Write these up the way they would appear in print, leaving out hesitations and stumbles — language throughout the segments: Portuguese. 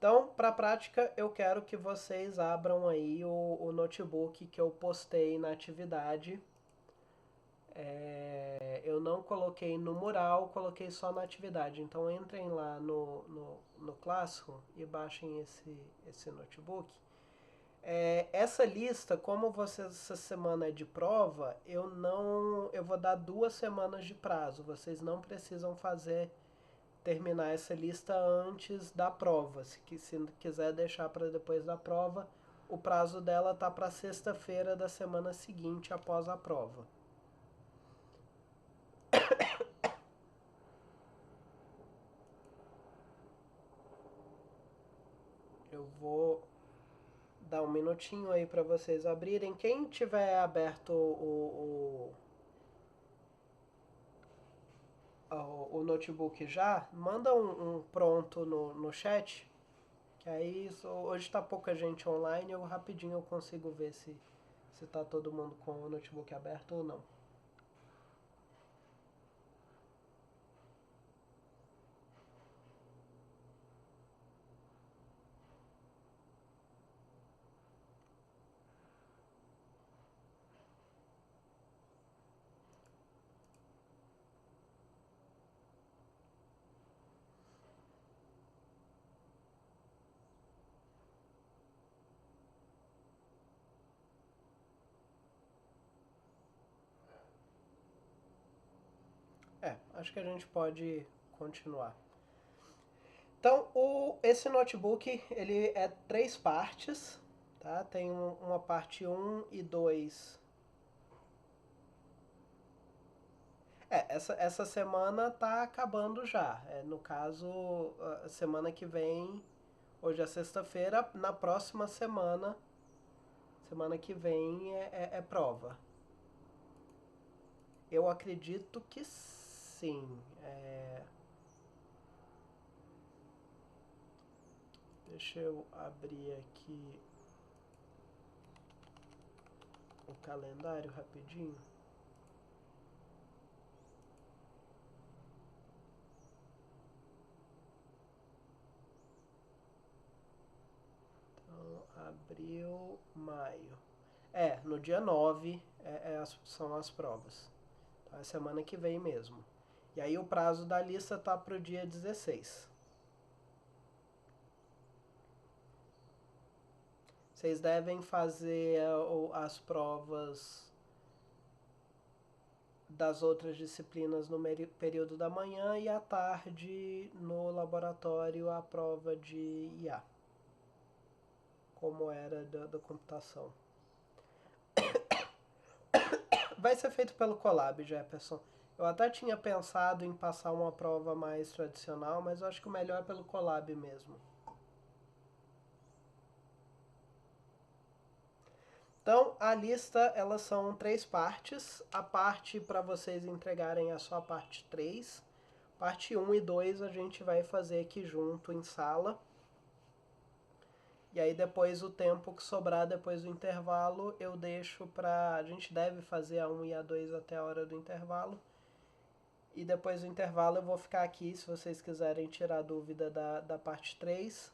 Então, para a prática, eu quero que vocês abram aí o notebook que eu postei na atividade. Eu não coloquei no mural, coloquei só na atividade. Então, entrem lá no Classroom e baixem esse notebook. Essa lista, como essa semana é de prova, eu vou dar 2 semanas de prazo. Vocês não precisam terminar essa lista antes da prova. Se quiser deixar para depois da prova, o prazo dela tá para sexta-feira da semana seguinte após a prova. Eu vou dar um minutinho aí para vocês abrirem. Quem tiver aberto o notebook já, manda um pronto no chat, que aí hoje tá pouca gente online, eu rapidinho eu consigo ver se tá todo mundo com o notebook aberto ou não. Acho que a gente pode continuar. Então, esse notebook, ele é 3 partes, tá? Tem uma parte um e 2. Essa semana tá acabando já. No caso, a semana que vem, hoje é sexta-feira, na próxima semana que vem é prova. Eu acredito que sim. Deixa eu abrir aqui o calendário rapidinho. Então, abril, maio. No dia 9 são as provas. Então, é semana que vem mesmo. E aí o prazo da lista tá pro dia 16. Vocês devem fazer as provas das outras disciplinas no período da manhã e à tarde no laboratório a prova de IA, como era da computação. Vai ser feito pelo Colab, Jefferson. Eu até tinha pensado em passar uma prova mais tradicional, mas eu acho que o melhor é pelo Colab mesmo. Então, a lista, elas são 3 partes. A parte para vocês entregarem é só a parte 3. Parte um e 2 a gente vai fazer aqui junto em sala. E aí depois o tempo que sobrar depois do intervalo eu deixo pra. A gente deve fazer a um e a 2 até a hora do intervalo. E depois do intervalo eu vou ficar aqui se vocês quiserem tirar dúvida da parte 3.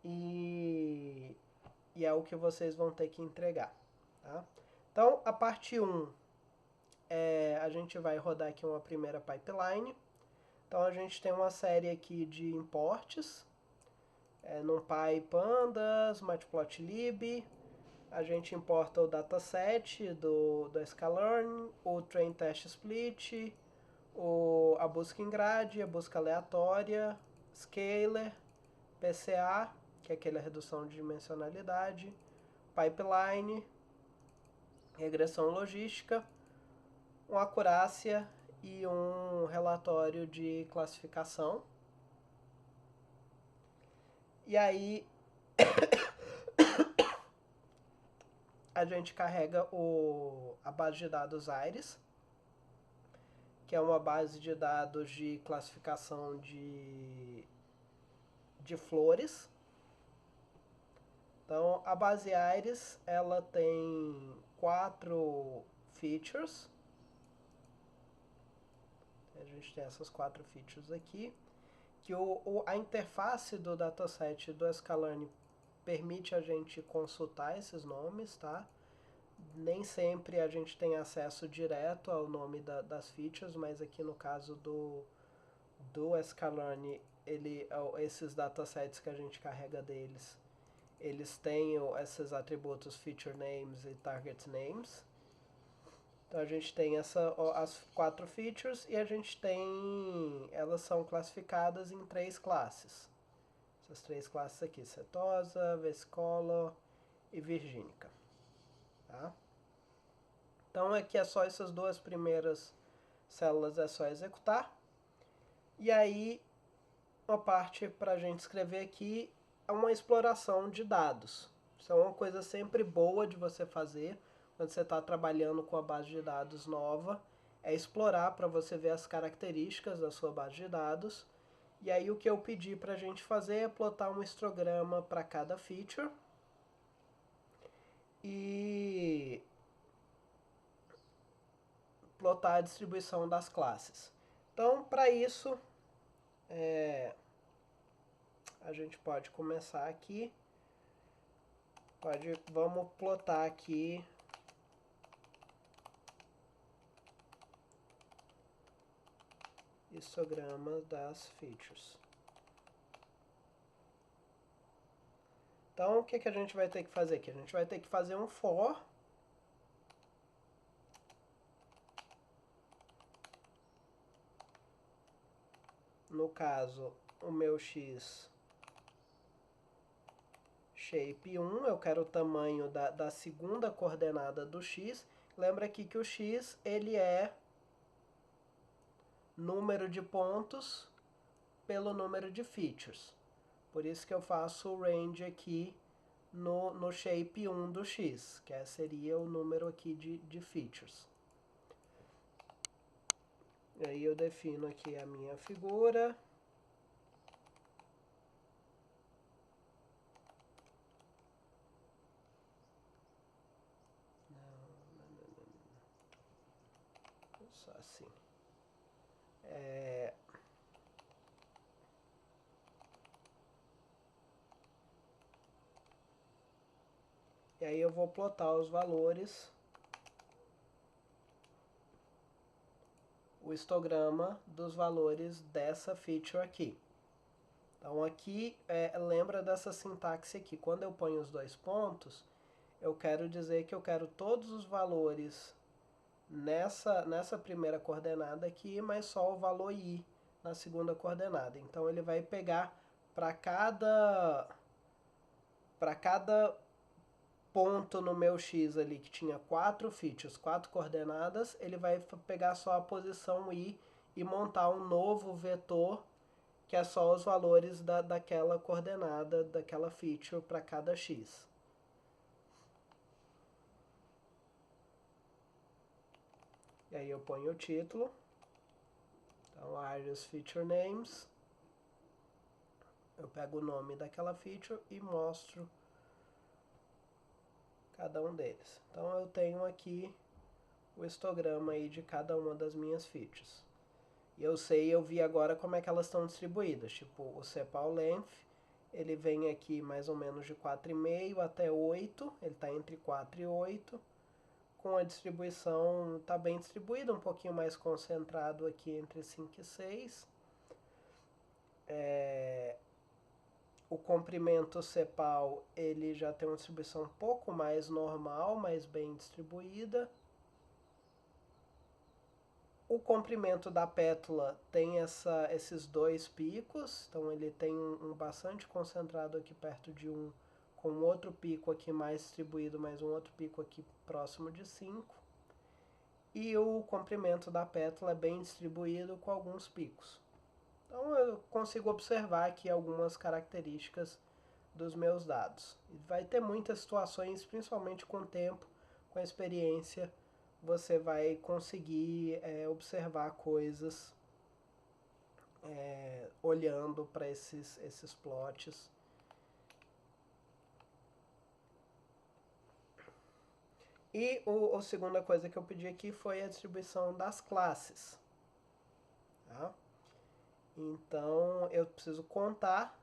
E, e é o que vocês vão ter que entregar. Tá? Então a parte um a gente vai rodar aqui uma primeira pipeline. Então a gente tem uma série aqui de importes. NumPy, Pandas, Matplotlib. A gente importa o dataset do sklearn, o train test split, a busca em grade, a busca aleatória, scaler, PCA, que é aquela redução de dimensionalidade, pipeline, regressão logística, uma acurácia e um relatório de classificação. E aí a gente carrega a base de dados Iris, que é uma base de dados de classificação de flores. Então, a base Iris, ela tem 4 features. A gente tem essas 4 features aqui, que a interface do dataset do Scalane permite a gente consultar esses nomes, tá? Nem sempre a gente tem acesso direto ao nome das features, mas aqui no caso do Scalane, esses datasets que a gente carrega deles, eles têm esses atributos feature names e target names. Então a gente tem as 4 features e a gente tem, elas são classificadas em 3 classes. Essas 3 classes aqui, setosa, vesicolo e virgínica. Tá? Então aqui é só essas duas primeiras células, é só executar. E aí, uma parte para a gente escrever aqui é uma exploração de dados. Isso é uma coisa sempre boa de você fazer quando você está trabalhando com a base de dados nova, é explorar para você ver as características da sua base de dados. E aí o que eu pedi para a gente fazer é plotar um histograma para cada feature e plotar a distribuição das classes. Então, para isso, a gente pode começar aqui. Vamos plotar aqui histograma das features. Então, o que a gente vai ter que fazer aqui? A gente vai ter que fazer um for. No caso, o meu x shape 1, eu quero o tamanho da segunda coordenada do x. Lembra aqui que o x, ele é número de pontos pelo número de features. Por isso que eu faço o range aqui no shape 1 do x, que seria o número aqui de features. E aí eu defino aqui a minha figura. Só assim. E aí eu vou plotar os valores, o histograma dos valores dessa feature aqui. Então aqui, lembra dessa sintaxe aqui. Quando eu ponho os dois pontos, eu quero dizer que eu quero todos os valores nessa primeira coordenada aqui, mas só o valor i na segunda coordenada. Então ele vai pegar para cada ponto no meu x ali que tinha 4 features, 4 coordenadas, ele vai pegar só a posição i e montar um novo vetor que é só os valores daquela coordenada, daquela feature para cada x. E aí eu ponho o título. Então, Arius Feature Names. Eu pego o nome daquela feature e mostro cada um deles. Então eu tenho aqui o histograma aí de cada uma das minhas features. E eu vi agora como é que elas estão distribuídas. Tipo, o sepal length, ele vem aqui mais ou menos de 4,5 até 8, ele está entre 4 e 8. Com a distribuição, está bem distribuído, um pouquinho mais concentrado aqui entre 5 e 6. O comprimento sepal, ele já tem uma distribuição um pouco mais normal, mais bem distribuída. O comprimento da pétala tem esses dois picos, então ele tem um bastante concentrado aqui perto de 1, com outro pico aqui mais distribuído, mais um outro pico aqui próximo de 5. E o comprimento da pétala é bem distribuído com alguns picos. Então eu consigo observar aqui algumas características dos meus dados. E vai ter muitas situações, principalmente com o tempo, com a experiência, você vai conseguir observar coisas olhando para esses plots. E a segunda coisa que eu pedi aqui foi a distribuição das classes. Tá? Então eu preciso contar.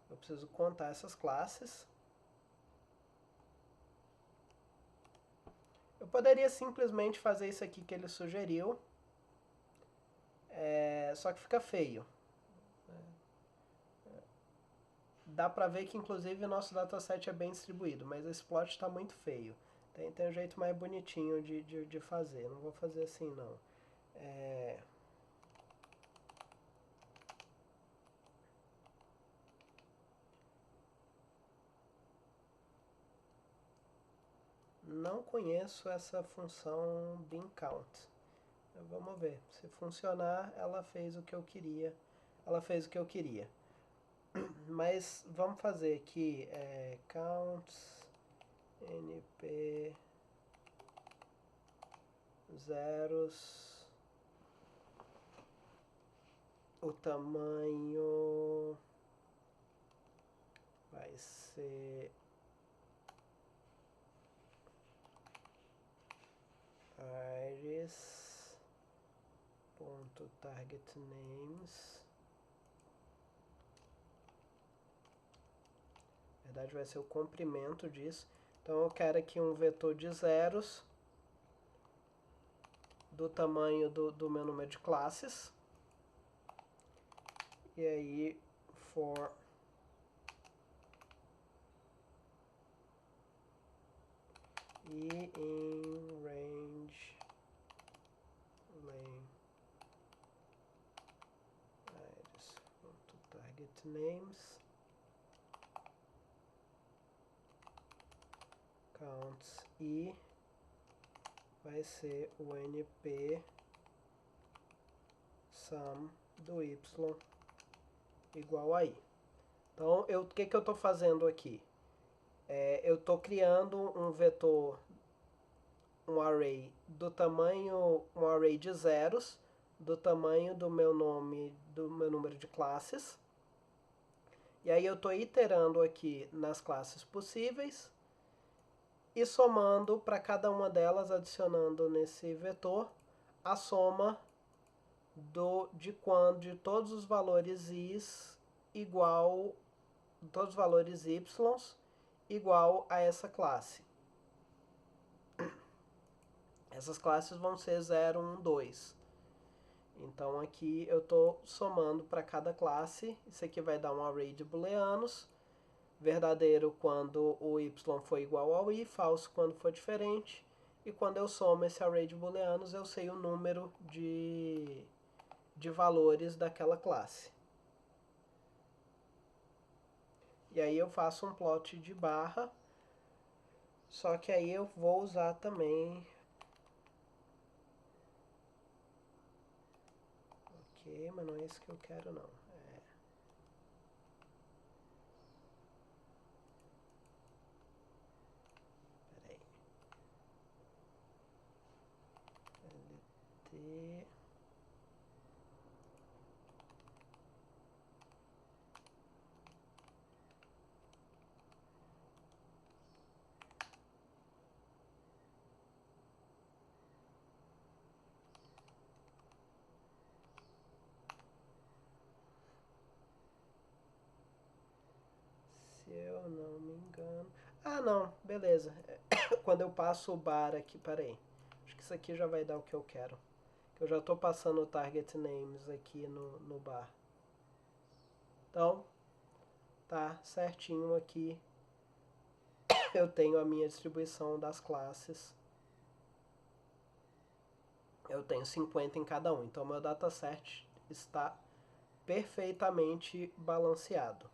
Eu preciso contar essas classes. Eu poderia simplesmente fazer isso aqui que ele sugeriu, só que fica feio. Dá pra ver que inclusive o nosso dataset é bem distribuído, mas esse plot está muito feio. Tem um jeito mais bonitinho de fazer, não vou fazer assim não. Não conheço essa função bin count. Vamos ver, se funcionar, ela fez o que eu queria. Ela fez o que eu queria. Mas vamos fazer aqui counts np zeros, o tamanho vai ser iris.targetNames. Na verdade vai ser o comprimento disso. Então eu quero aqui um vetor de zeros do tamanho do meu número de classes. E aí for e in range length iris.targetNames counts e vai ser o np sum do y igual a i. Então, o que eu estou fazendo aqui? Eu estou criando um vetor, um array do tamanho, um array de zeros, do tamanho do meu nome, do meu número de classes. E aí eu estou iterando aqui nas classes possíveis e somando para cada uma delas, adicionando nesse vetor a soma de todos os valores i's igual, todos os valores y's igual a essa classe. Essas classes vão ser 0, 1, 2. Então aqui eu estou somando para cada classe. Isso aqui vai dar um array de booleanos. Verdadeiro quando o y for igual ao i, falso quando for diferente. E quando eu somo esse array de booleanos, eu sei o número de valores daquela classe. E aí eu faço um plot de barra. Só que aí eu vou usar também... Ok, mas não é isso que eu quero não. Peraí. LT... Se eu não me engano... Ah, não, beleza. Quando eu passo o bar aqui, peraí. Acho que isso aqui já vai dar o que eu quero. Eu já estou passando o target names aqui no bar. Então, tá certinho aqui. Eu tenho a minha distribuição das classes. Eu tenho 50 em cada um. Então, meu dataset está perfeitamente balanceado.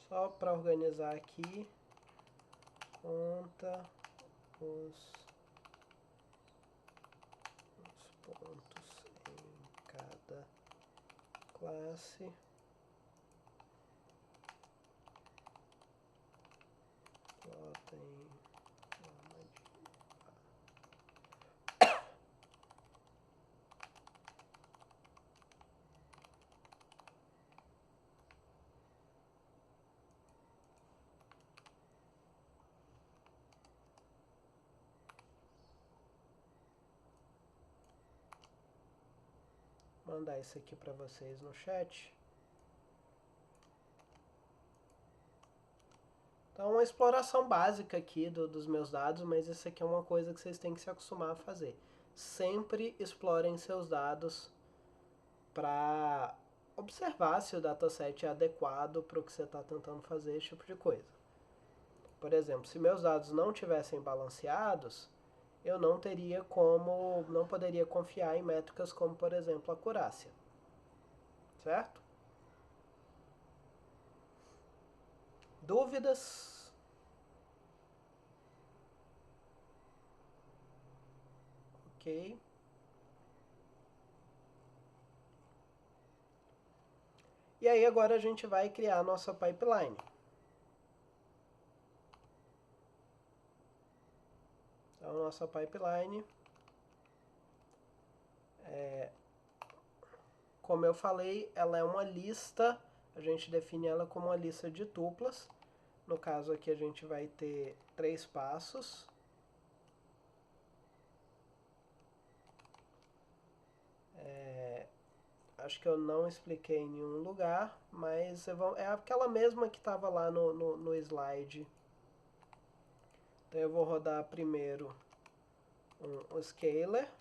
Só para organizar aqui, conta os pontos em cada classe. Plota em forma de... mandar isso aqui para vocês no chat. Então, uma exploração básica aqui dos meus dados, mas isso aqui é uma coisa que vocês têm que se acostumar a fazer. Sempre explorem seus dados para observar se o dataset é adequado para o que você está tentando fazer, esse tipo de coisa. Por exemplo, se meus dados não tivessem balanceados, eu não poderia confiar em métricas como, por exemplo, acurácia. Certo? Dúvidas? Ok. E aí agora a gente vai criar a nossa pipeline. Então, a nossa pipeline, como eu falei, ela é uma lista, a gente define ela como uma lista de tuplas. No caso aqui a gente vai ter 3 passos. Acho que eu não expliquei em nenhum lugar, mas é aquela mesma que estava lá no slide. Então eu vou rodar primeiro um scaler.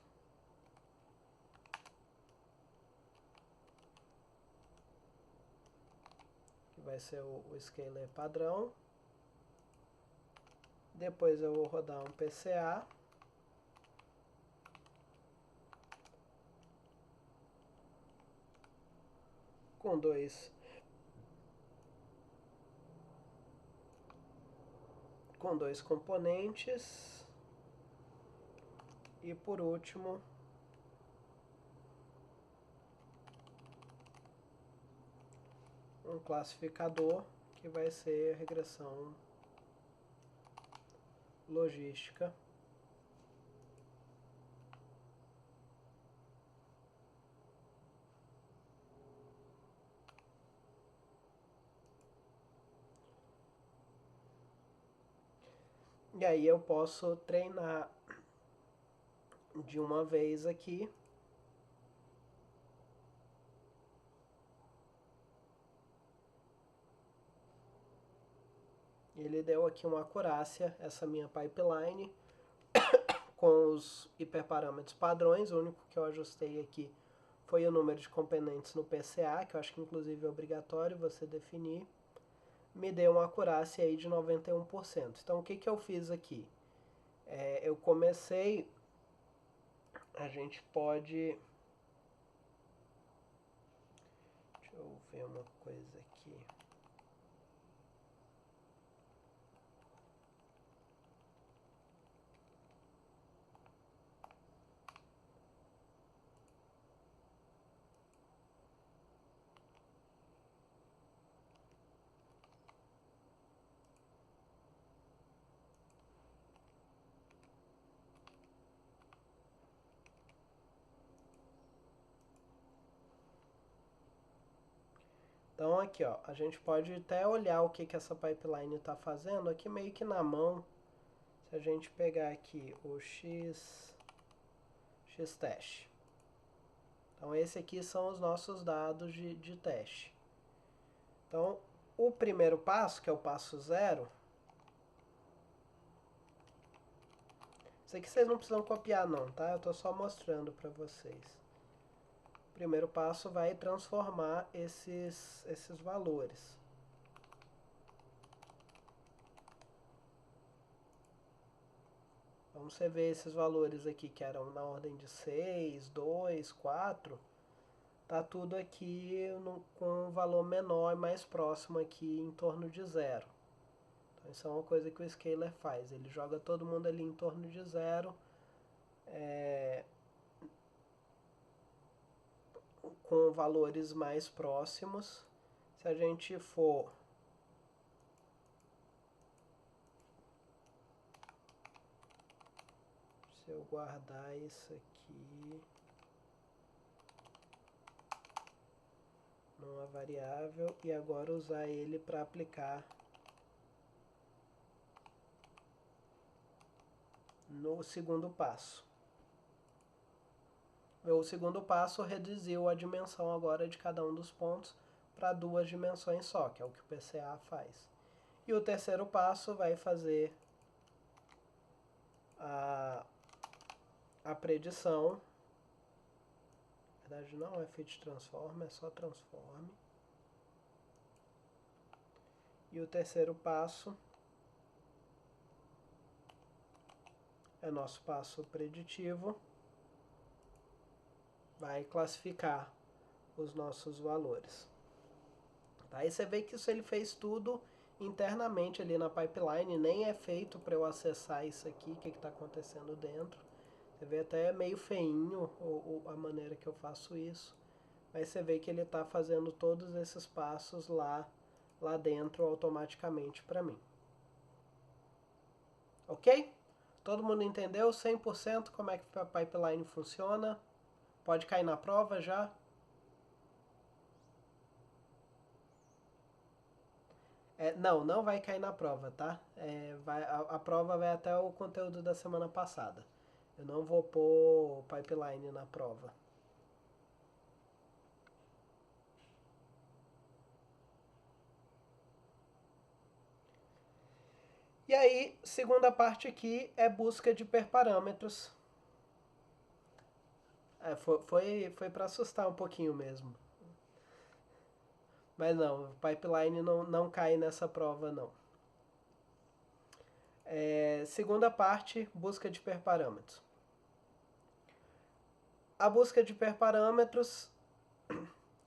Que vai ser o scaler padrão. Depois eu vou rodar um PCA. Com dois componentes. E por último, um classificador que vai ser a regressão logística. E aí eu posso treinar de uma vez aqui. Ele deu aqui uma acurácia, essa minha pipeline, com os hiperparâmetros padrões. O único que eu ajustei aqui foi o número de componentes no PCA, que eu acho que inclusive é obrigatório você definir. Me deu uma acurácia aí de 91%. Então o que eu fiz aqui? Eu comecei, a gente pode... Deixa eu ver uma coisa aqui. Então aqui, ó, a gente pode até olhar o que essa pipeline está fazendo aqui meio que na mão. Se a gente pegar aqui o xtest. Então esse aqui são os nossos dados de teste. Então o primeiro passo, que é o passo 0, isso aqui vocês não precisam copiar não, tá? Eu estou só mostrando para vocês. O primeiro passo vai transformar esses valores. Vamos ver esses valores aqui que eram na ordem de 6, 2, 4. Tá tudo aqui com um valor menor e mais próximo aqui em torno de 0. Então isso é uma coisa que o scaler faz. Ele joga todo mundo ali em torno de 0. Com valores mais próximos. Se a gente for... Se eu guardar isso aqui numa variável e agora usar ele para aplicar no segundo passo. O segundo passo reduziu a dimensão agora de cada um dos pontos para 2 dimensões só, que é o que o PCA faz. E o terceiro passo vai fazer a predição. Na verdade não é fit transform, é só transform. E o terceiro passo é nosso passo preditivo. Vai classificar os nossos valores. Aí você vê que isso ele fez tudo internamente ali na pipeline, nem é feito para eu acessar isso aqui, o que está acontecendo dentro. Você vê até meio feinho a maneira que eu faço isso, mas você vê que ele está fazendo todos esses passos lá dentro automaticamente para mim. Ok? Todo mundo entendeu 100% como é que a pipeline funciona? Pode cair na prova já? Não vai cair na prova, tá? A prova vai até o conteúdo da semana passada. Eu não vou pôr pipeline na prova. E aí, segunda parte aqui é busca de hiperparâmetros. Foi para assustar um pouquinho mesmo. Mas não, pipeline não cai nessa prova não. Segunda parte, busca de hiperparâmetros. A busca de hiperparâmetros,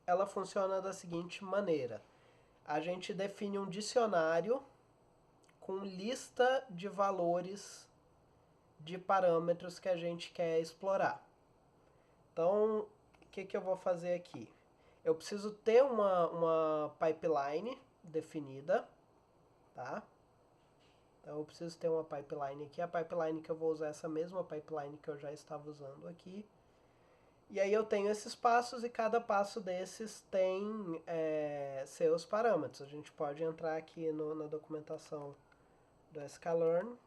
ela funciona da seguinte maneira. A gente define um dicionário com lista de valores de parâmetros que a gente quer explorar. Então, o que eu vou fazer aqui? Eu preciso ter uma pipeline definida, tá? Então eu preciso ter uma pipeline aqui. A pipeline que eu vou usar é essa mesma pipeline que eu já estava usando aqui. E aí eu tenho esses passos e cada passo desses tem seus parâmetros. A gente pode entrar aqui na documentação do sklearn.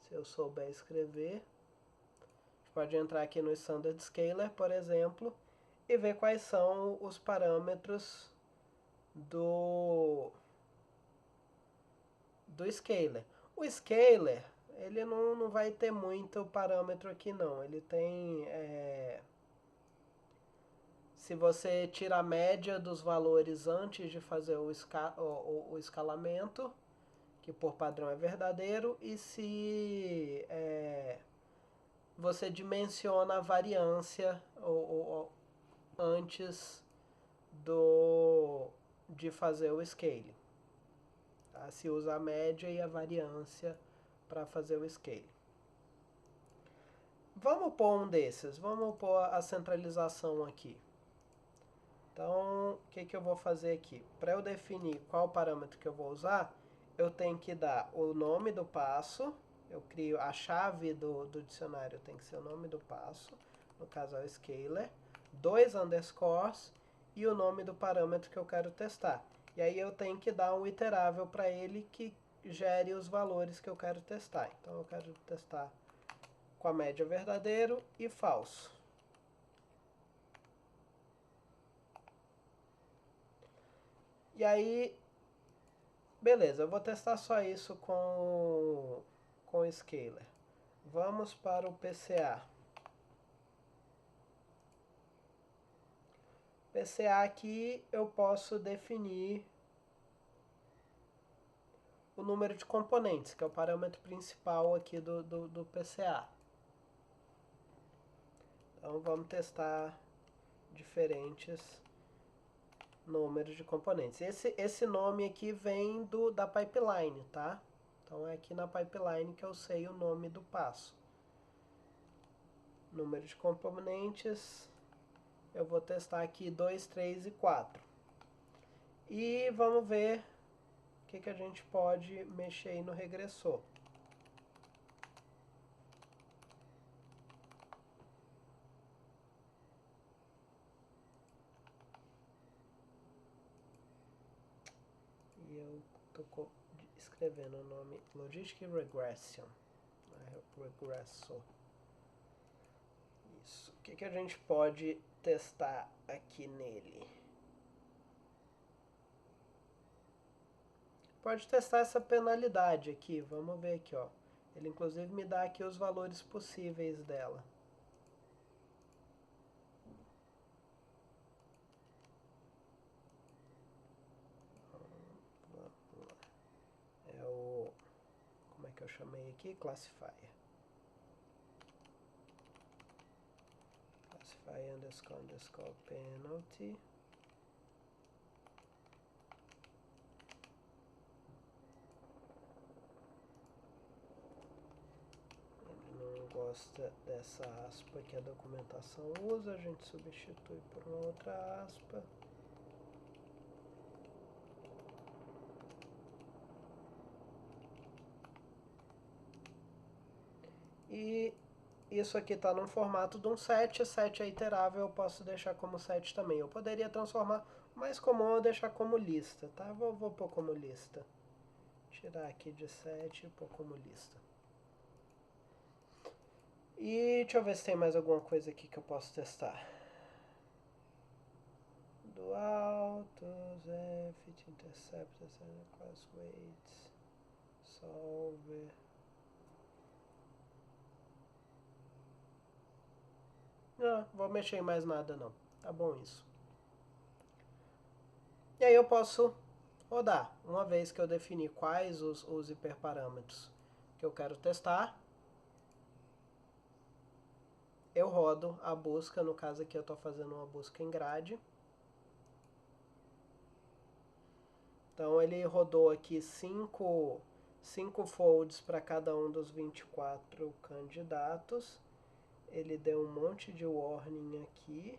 Se eu souber escrever. A gente pode entrar aqui no Standard Scaler, por exemplo, e ver quais são os parâmetros do scaler. O scaler, ele não vai ter muito parâmetro aqui não. Ele tem... se você tira a média dos valores antes de fazer o escalamento, que por padrão é verdadeiro, e se você dimensiona a variância antes de fazer o scale. Tá? Se usa a média e a variância para fazer o scale. Vamos pôr um desses, vamos pôr a centralização aqui. Então, o que eu vou fazer aqui? Para eu definir qual parâmetro que eu vou usar, eu tenho que dar o nome do passo, eu crio a chave do dicionário, tem que ser o nome do passo, no caso é o scaler, 2 underscores e o nome do parâmetro que eu quero testar. E aí eu tenho que dar um iterável para ele que gere os valores que eu quero testar. Então eu quero testar com a média verdadeiro e falso. E aí, beleza, eu vou testar só isso com o scaler. Vamos para o PCA. PCA aqui eu posso definir o número de componentes, que é o parâmetro principal aqui do PCA. Então vamos testar diferentes números de componentes. Esse nome aqui vem da pipeline, tá? Então é aqui na pipeline que eu sei o nome do passo. Número de componentes, eu vou testar aqui 2, 3 e 4. E vamos ver o que a gente pode mexer aí no regressor. E eu tô escrevendo o nome Logistic Regression. Regressor. Isso. O que a gente pode testar aqui nele? Pode testar essa penalidade aqui. Vamos ver aqui, ó. Ele inclusive me dá aqui os valores possíveis dela. Vamos lá. É o... Como é que eu chamei aqui? Classifier. Classifier underscore penalty. Gosta dessa aspa que a documentação usa, a gente substitui por uma outra aspa. E isso aqui está no formato de um set, set é iterável, eu posso deixar como set também. Eu poderia transformar, mais comum eu deixar como lista, tá? Vou pôr como lista. Tirar aqui de set e pôr como lista. E deixa eu ver se tem mais alguma coisa aqui que eu posso testar. Do autos, fit interceptors, class weights, solver. Não, vou mexer em mais nada não. Tá bom isso. E aí eu posso rodar. Uma vez que eu definir quais os hiperparâmetros que eu quero testar, eu rodo a busca. No caso aqui eu estou fazendo uma busca em grade. Então ele rodou aqui 5 folds para cada um dos 24 candidatos. Ele deu um monte de warning aqui.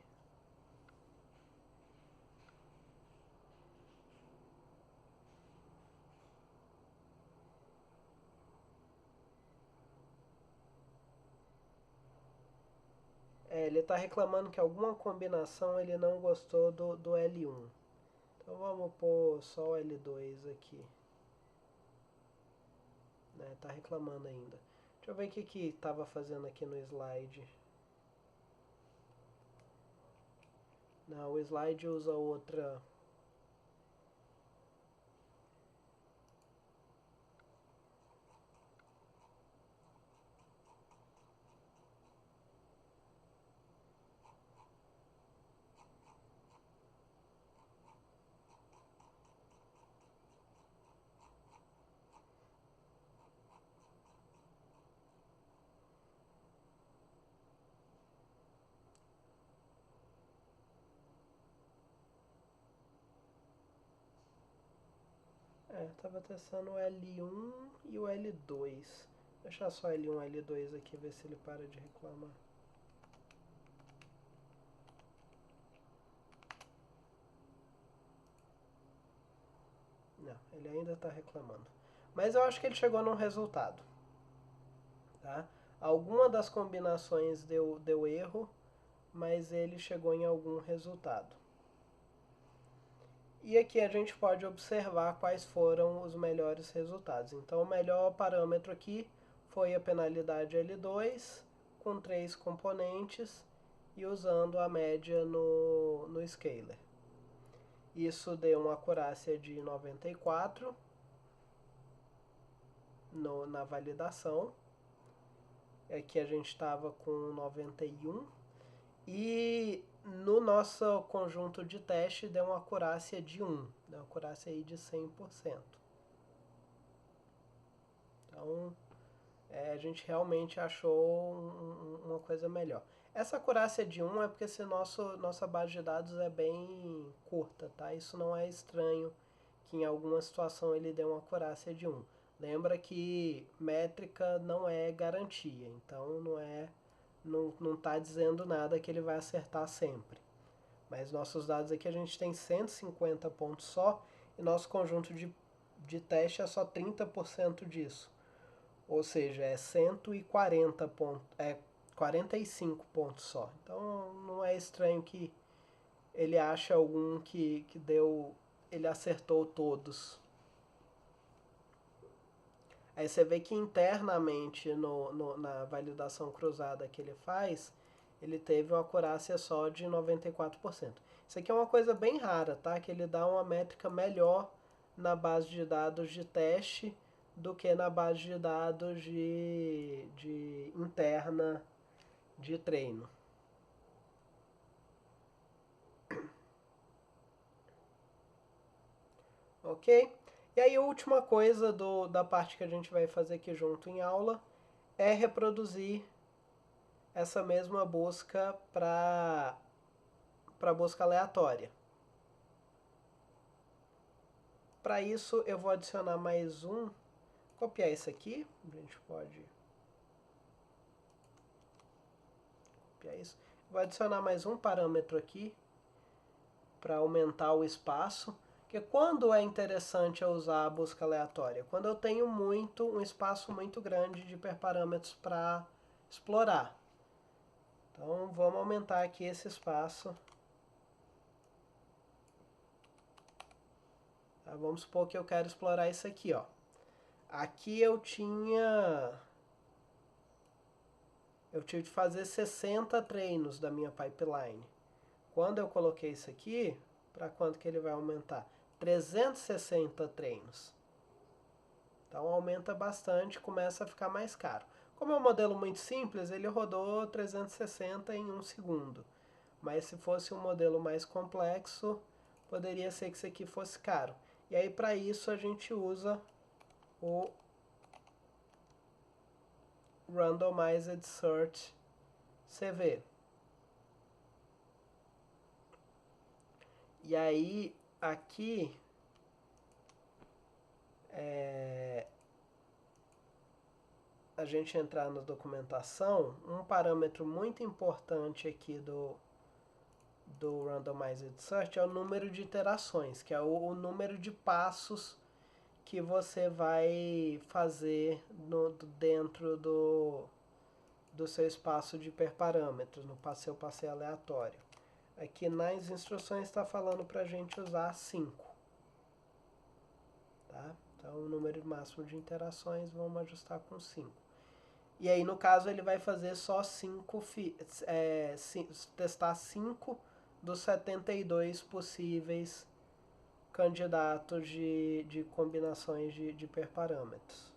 Ele está reclamando que alguma combinação ele não gostou do L1. Então vamos pôr só o L2 aqui. Né, tá reclamando ainda. Deixa eu ver o que estava fazendo aqui no slide. Não, o slide usa outra. Tava testando o L1 e o L2. Vou deixar só L1 e L2 aqui, ver se ele para de reclamar. Não, ele ainda está reclamando. Mas eu acho que ele chegou num resultado. Tá? Alguma das combinações deu erro, mas ele chegou em algum resultado. E aqui a gente pode observar quais foram os melhores resultados. Então o melhor parâmetro aqui foi a penalidade L2, com 3 componentes e usando a média no scaler. Isso deu uma acurácia de 94 na validação. Aqui a gente estava com 91. E no nosso conjunto de teste deu uma acurácia de 1. Deu uma acurácia aí de 100%. Então a gente realmente achou uma coisa melhor. Essa acurácia de 1 é porque nossa base de dados é bem curta, tá? Isso não é estranho que em alguma situação ele dê uma acurácia de 1. Lembra que métrica não é garantia, então não está dizendo nada que ele vai acertar sempre. Mas nossos dados aqui a gente tem 150 pontos só e nosso conjunto de teste é só 30% disso. Ou seja, é 140 pontos, 45 pontos só. Então não é estranho que ele ache algum que deu, ele acertou todos. Aí você vê que internamente na validação cruzada que ele faz, ele teve uma acurácia só de 94%. Isso aqui é uma coisa bem rara, tá? Que ele dá uma métrica melhor na base de dados de teste do que na base de dados de interna de treino. Ok? E aí a última coisa da parte que a gente vai fazer aqui junto em aula é reproduzir essa mesma busca para busca aleatória. Para isso eu vou adicionar mais um, copiar isso aqui, a gente pode copiar isso. Vou adicionar mais um parâmetro aqui para aumentar o espaço. Porque quando é interessante eu usar a busca aleatória? Quando eu tenho um espaço muito grande de hiperparâmetros para explorar. Então vamos aumentar aqui esse espaço. Tá, vamos supor que eu quero explorar isso aqui, ó. Aqui eu tive de fazer 60 treinos da minha pipeline. Quando eu coloquei isso aqui, para quanto que ele vai aumentar? 360 treinos. Então aumenta bastante, começa a ficar mais caro. Como é um modelo muito simples, ele rodou 360 em 1 segundo. Mas se fosse um modelo mais complexo, poderia ser que isso aqui fosse caro. E aí para isso a gente usa o Randomized Search CV. E aí aqui a gente entrar na documentação, um parâmetro muito importante aqui do Randomized Search é o número de iterações, que é o número de passos que você vai fazer dentro do seu espaço de hiperparâmetros, no seu passeio aleatório. Aqui nas instruções está falando para a gente usar 5. Tá? Então o número máximo de interações vamos ajustar com 5. E aí no caso ele vai fazer só testar 5 dos 72 possíveis candidatos de combinações de hiperparâmetros.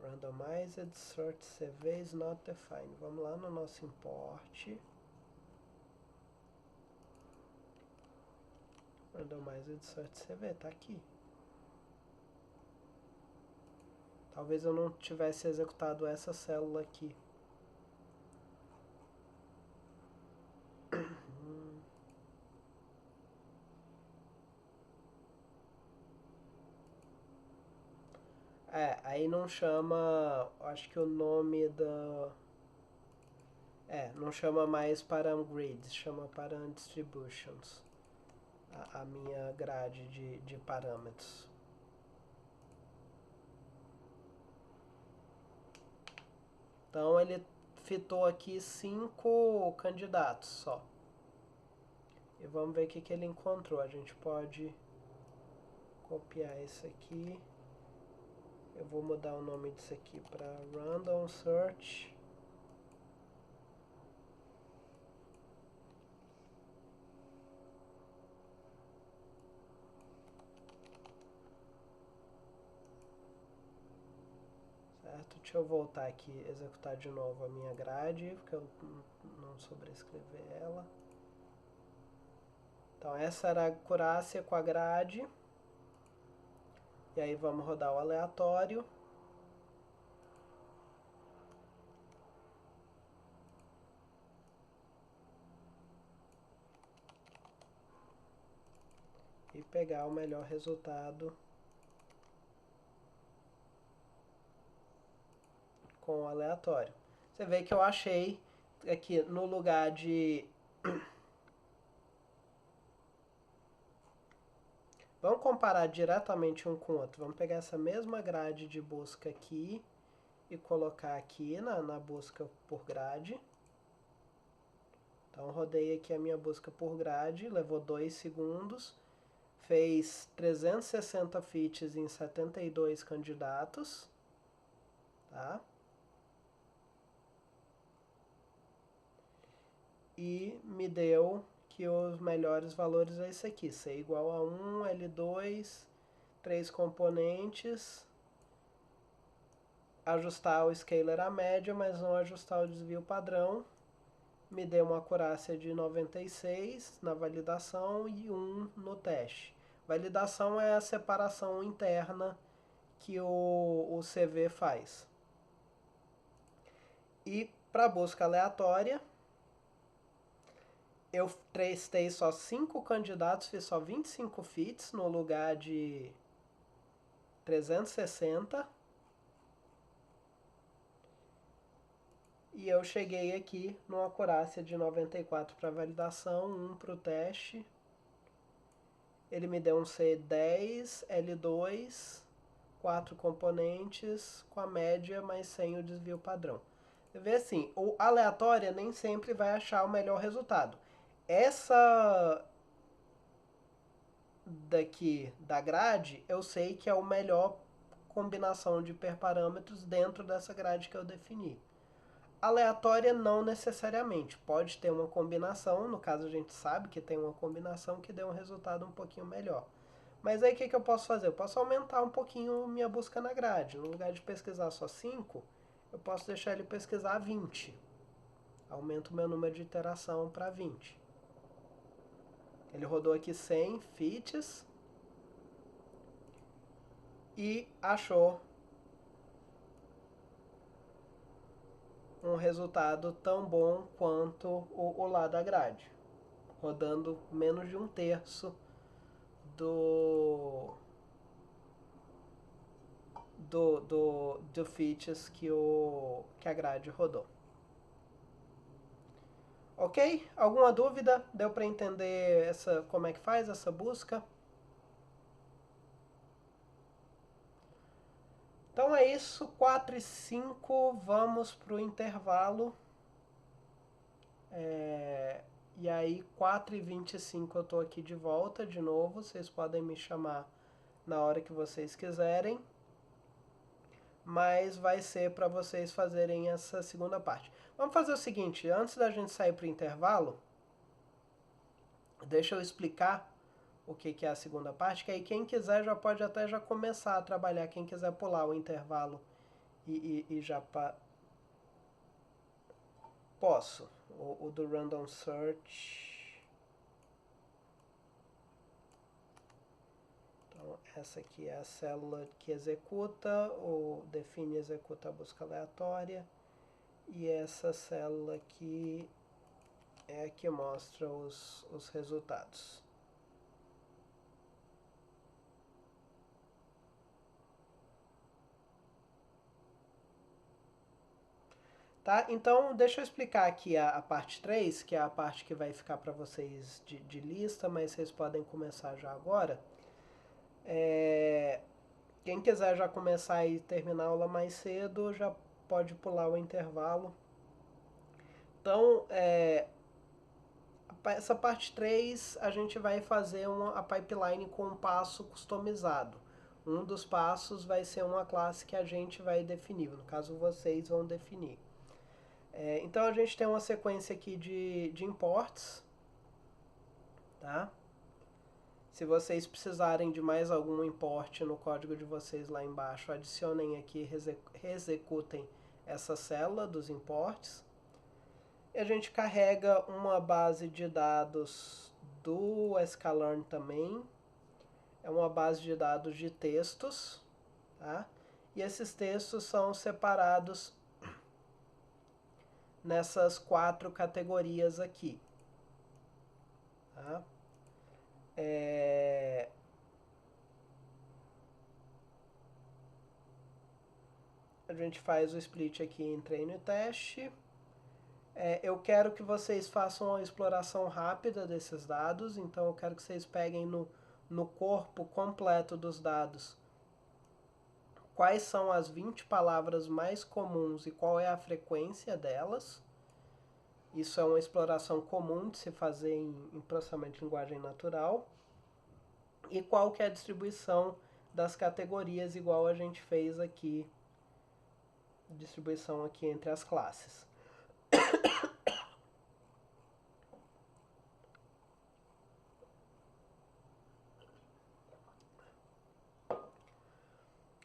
Randomized Search CV is not defined. Vamos lá no nosso import. Randomized Search CV, tá aqui. Talvez eu não tivesse executado essa célula aqui. Aí não chama, acho que o nome da... não chama mais param grids, chama param distributions. A minha grade de parâmetros. Então ele fitou aqui 5 candidatos só. E vamos ver o que ele encontrou. A gente pode copiar isso aqui. Eu vou mudar o nome disso aqui para Random Search. Certo? Deixa eu voltar aqui e executar de novo a minha grade, porque eu não sobrescrever ela. Então essa era a acurácia com a grade. E aí vamos rodar o aleatório. E pegar o melhor resultado com o aleatório. Você vê que eu achei aqui no lugar de... Vamos comparar diretamente um com o outro. Vamos pegar essa mesma grade de busca aqui e colocar aqui na busca por grade. Então rodei aqui a minha busca por grade, levou 2 segundos. fez 360 fits em 72 candidatos, tá? E me deu que os melhores valores é esse aqui, C igual a 1, L2, 3 componentes, ajustar o scaler à média, mas não ajustar o desvio padrão, me deu uma acurácia de 96 na validação e 1 no teste. Validação é a separação interna que o CV faz. E para busca aleatória, eu testei só 5 candidatos, fiz só 25 fits no lugar de 360. E eu cheguei aqui numa acurácia de 94 para validação, 1 para o teste. Ele me deu um C10, L2, 4 componentes, com a média, mas sem o desvio padrão. Você vê assim, o aleatória nem sempre vai achar o melhor resultado. Essa daqui da grade, eu sei que é a melhor combinação de hiperparâmetros dentro dessa grade que eu defini. Aleatória não necessariamente, pode ter uma combinação, no caso a gente sabe que tem uma combinação que dê um resultado um pouquinho melhor. Mas aí o que eu posso fazer? Eu posso aumentar um pouquinho minha busca na grade. No lugar de pesquisar só 5, eu posso deixar ele pesquisar 20. Aumento o meu número de iteração para 20. Ele rodou aqui 100 fits e achou um resultado tão bom quanto o lá da grade, rodando menos de 1/3 do fits que a grade rodou. Ok? Alguma dúvida? Deu para entender como é que faz essa busca? Então é isso, 4 e 5, vamos para o intervalo. E aí, 4 e 25 eu estou aqui de volta de novo. Vocês podem me chamar na hora que vocês quiserem. Mas vai ser para vocês fazerem essa segunda parte. Vamos fazer o seguinte, antes da gente sair para o intervalo, deixa eu explicar o que é a segunda parte, que aí quem quiser já pode até já começar a trabalhar, quem quiser pular o intervalo e já... Posso. O do Random Search. Então, essa aqui é a célula que executa, ou define e executa a busca aleatória. E essa célula aqui é a que mostra os resultados. Tá? Então, deixa eu explicar aqui a parte 3, que é a parte que vai ficar para vocês de lista, mas vocês podem começar já agora. Quem quiser já começar e terminar a aula mais cedo, já pode pular o intervalo. Então, essa parte 3, a gente vai fazer a pipeline com um passo customizado. Um dos passos vai ser uma classe que a gente vai definir, no caso vocês vão definir. Então a gente tem uma sequência aqui de imports, tá? Se vocês precisarem de mais algum import no código de vocês lá embaixo, adicionem aqui, reexecutem essa célula dos imports. E a gente carrega uma base de dados do sklearn também. É uma base de dados de textos, tá? E esses textos são separados nessas 4 categorias aqui. Tá? A gente faz o split aqui em treino e teste. Eu quero que vocês façam uma exploração rápida desses dados, então eu quero que vocês peguem no corpo completo dos dados quais são as 20 palavras mais comuns e qual é a frequência delas. Isso é uma exploração comum de se fazer em processamento de linguagem natural. e qual que é a distribuição das categorias, igual a gente fez aqui, distribuição aqui entre as classes.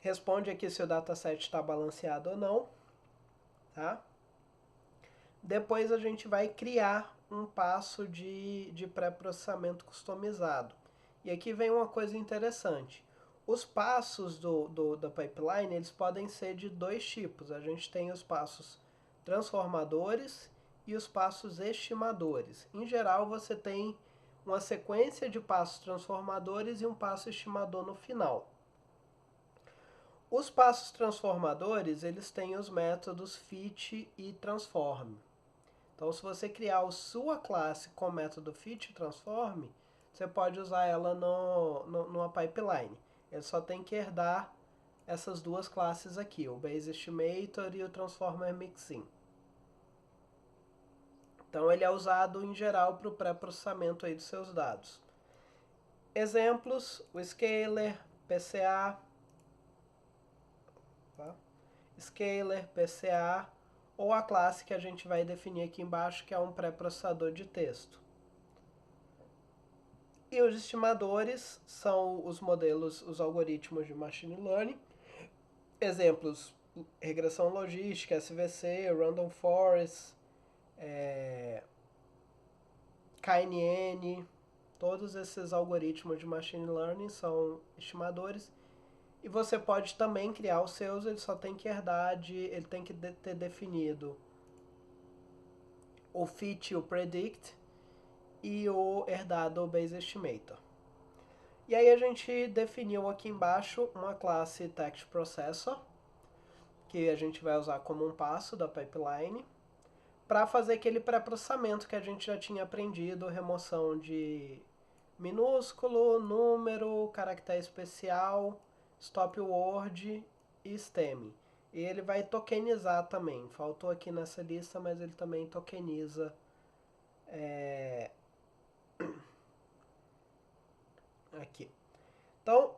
Responde aqui se o dataset está balanceado ou não, tá? Depois a gente vai criar um passo de pré-processamento customizado. E aqui vem uma coisa interessante. Os passos da pipeline, eles podem ser de dois tipos. A gente tem os passos transformadores e os passos estimadores. Em geral, você tem uma sequência de passos transformadores e um passo estimador no final. Os passos transformadores, eles têm os métodos fit e transform. Então, se você criar a sua classe com o método fit e transform, você pode usar ela numa pipeline. Ele só tem que herdar essas duas classes aqui, o Base Estimator e o Transformer Mixin. Então, ele é usado em geral para o pré-processamento aí dos seus dados. Exemplos, o Scaler, PCA, tá? Scaler, PCA, ou a classe que a gente vai definir aqui embaixo, que é um pré-processador de texto. E os estimadores são os modelos, os algoritmos de machine learning. Exemplos, regressão logística, SVC, Random Forest, KNN, todos esses algoritmos de machine learning são estimadores. E você pode também criar os seus, ele só tem que herdar ele tem que ter definido o fit e o predict e o herdado Base Estimator. E aí a gente definiu aqui embaixo uma classe Text Processor, que a gente vai usar como um passo da pipeline, para fazer aquele pré-processamento que a gente já tinha aprendido, remoção de minúsculo, número, caractere especial, stop word e stem. E ele vai tokenizar também. Faltou aqui nessa lista, mas ele também tokeniza aqui. Então,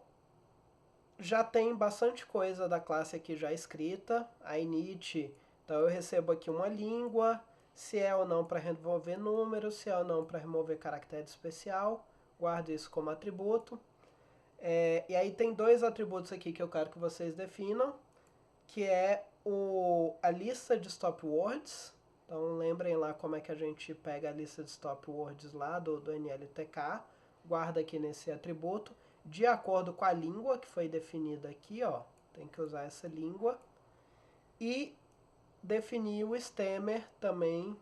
já tem bastante coisa da classe aqui já escrita. A init, então eu recebo aqui uma língua, se é ou não para remover número, se é ou não para remover caractere especial. Guardo isso como atributo. E aí tem dois atributos aqui que eu quero que vocês definam, que é a lista de stop words. Então lembrem lá como é que a gente pega a lista de stop words lá do NLTK, guarda aqui nesse atributo, de acordo com a língua que foi definida aqui, ó, tem que usar essa língua, e definir o stemmer também,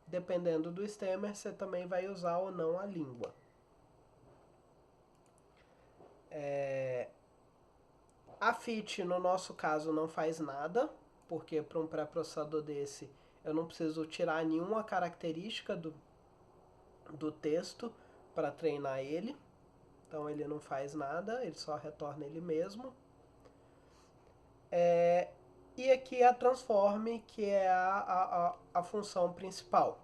dependendo do stemmer, você também vai usar ou não a língua. A fit, no nosso caso, não faz nada, porque para um pré-processador desse eu não preciso tirar nenhuma característica do texto para treinar ele. Então ele não faz nada, ele só retorna ele mesmo. E aqui a transform, que é a função principal.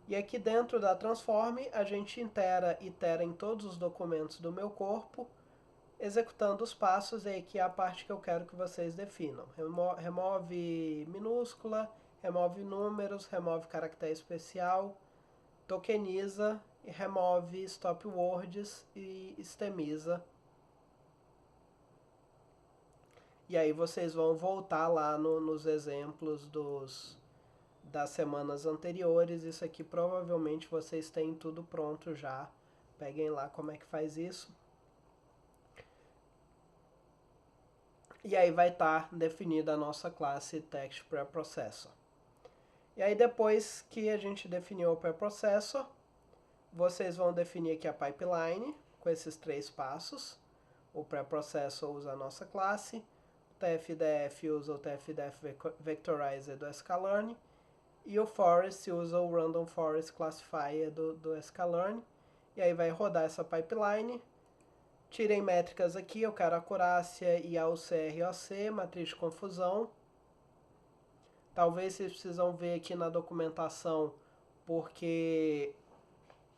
E aqui dentro da transform a gente itera em todos os documentos do meu corpo, executando os passos, e aqui é a parte que eu quero que vocês definam. Remove minúscula, remove números, remove caractere especial, tokeniza, e remove stop words e stemiza. E aí vocês vão voltar lá nos exemplos das semanas anteriores. Isso aqui provavelmente vocês têm tudo pronto já. Peguem lá como é que faz isso. E aí vai estar definida a nossa classe Text Preprocessor. E aí depois que a gente definiu o Preprocessor, vocês vão definir aqui a pipeline com esses três passos. O Preprocessor usa a nossa classe, o TFDF usa o TFDF Vectorizer do sklearn, e o Forest usa o Random Forest Classifier do sklearn. E aí vai rodar essa pipeline. Tirem métricas aqui, eu quero acurácia e AUCROC, matriz de confusão. Talvez vocês precisam ver aqui na documentação, porque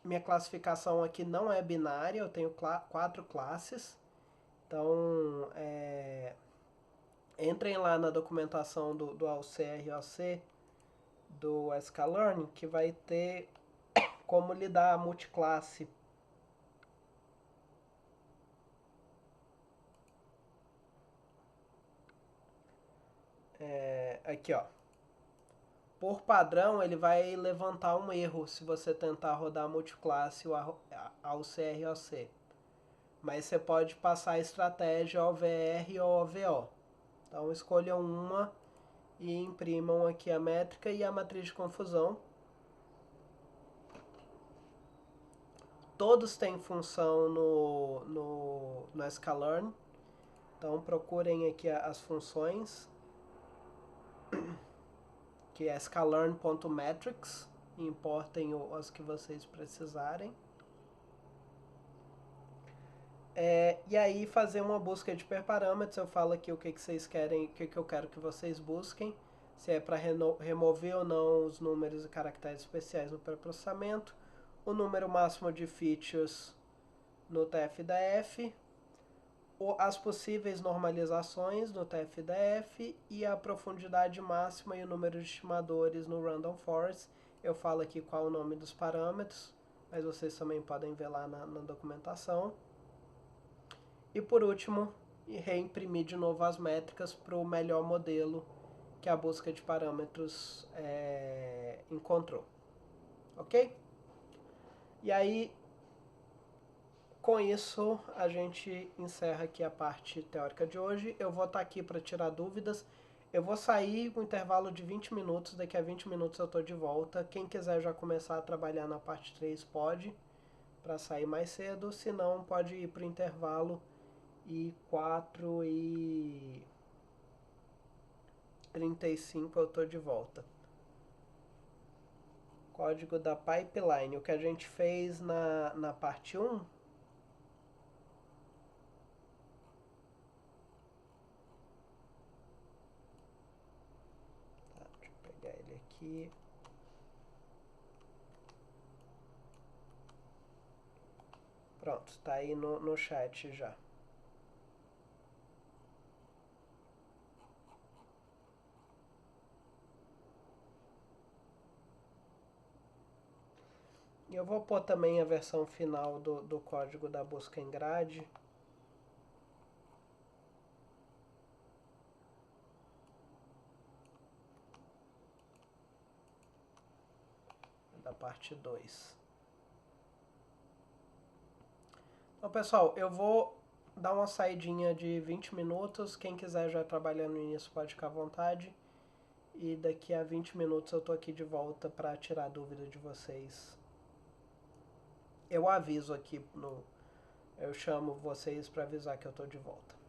minha classificação aqui não é binária, eu tenho 4 classes. Então, entrem lá na documentação do AUC-ROC do sklearn, que vai ter como lidar a multiclasse. Aqui, ó. Por padrão, ele vai levantar um erro se você tentar rodar multiclasse ao CROC. Mas você pode passar a estratégia OVR ou OVO. Então escolham uma e imprimam aqui a métrica e a matriz de confusão. Todos têm função no sklearn. Então procurem aqui as funções, que é sklearn.metrics, importem as que vocês precisarem. E aí fazer uma busca de hiperparâmetros. Eu falo aqui o que vocês querem, o que eu quero que vocês busquem, se é para remover ou não os números e caracteres especiais no pré-processamento, o número máximo de features no TF-DF, as possíveis normalizações no TF-DF e a profundidade máxima e o número de estimadores no Random Forest. Eu falo aqui qual é o nome dos parâmetros, mas vocês também podem ver lá na documentação. E por último, reimprimir de novo as métricas para o melhor modelo que a busca de parâmetros encontrou. Ok? E aí, com isso, a gente encerra aqui a parte teórica de hoje. Eu vou estar aqui para tirar dúvidas. Eu vou sair com um intervalo de 20 minutos, daqui a 20 minutos eu estou de volta. Quem quiser já começar a trabalhar na parte 3 pode, para sair mais cedo. Se não, pode ir para o intervalo e 4h35 eu tô de volta. Código da pipeline, o que a gente fez na parte 1. Tá, deixa eu pegar ele aqui. Pronto, tá aí no chat já. E eu vou pôr também a versão final do código da busca em grade. Da parte 2. Então, pessoal, eu vou dar uma saidinha de 20 minutos. Quem quiser já trabalhar no início pode ficar à vontade. E daqui a 20 minutos eu tô aqui de volta para tirar a dúvida de vocês. Eu aviso aqui eu chamo vocês para avisar que eu tô de volta.